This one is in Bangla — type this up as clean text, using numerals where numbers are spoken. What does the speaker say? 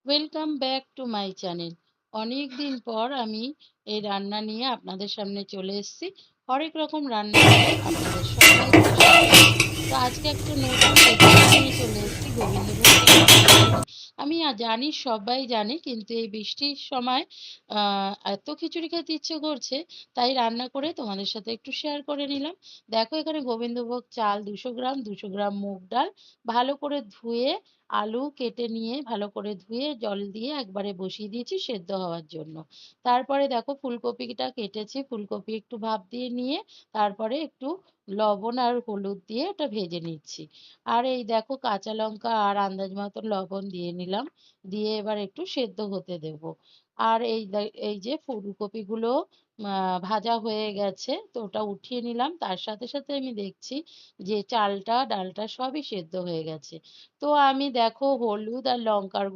Welcome back to my channel. অনেক দিন পর আমি এই রান্না নিয়ে আপনাদের সামনে চলে এসেছি। হরেক রকম রান্নাঘরে আপনাদের সবাইকে স্বাগত। তো আজকে একটা নতুন রেসিপি নিয়ে চলে এসেছি গোবিন্দভোগ চালের খিচুড়ি। আমি জানি সবাই জানে, কিন্তু এই বৃষ্টির সময় এত খিচুড়ি খেতে ইচ্ছে করছে, তাই রান্না করে তোমাদের সাথে একটু শেয়ার করে নিলাম। দেখো, এখানে গোবিন্দভোগ চাল 200 গ্রাম, 200 গ্রাম মুগ ডাল ভালো করে ধুয়ে, আলু কেটে নিয়ে ভালো করে ধুয়ে জল দিয়ে একবারে বসিয়ে দিয়েছি সেদ্ধ হওয়ার জন্য। তারপরে দেখো, ফুলকপিটা কেটেছি, ফুলকপি একটু ভাপ দিয়ে নিয়ে তারপরে একটু লবণ আর হলুদ দিয়ে ওটা ভেজে নিচ্ছি। আর এই দেখো, কাঁচা লঙ্কা আর আন্দাজ মতো লবণ দিয়ে নিলাম, দিয়ে এবার একটু সেদ্ধ হতে দেব। আর এই যে ফুলকপিগুলো ভাজা হয়ে গেছে, তো ওটা উঠিয়ে নিলাম। তার সাথে সাথে আমি দেখছি যে চালটা ডালটা সবই সেদ্ধ হয়ে গেছে। তো আমি দেখো হলুদ আর লঙ্কার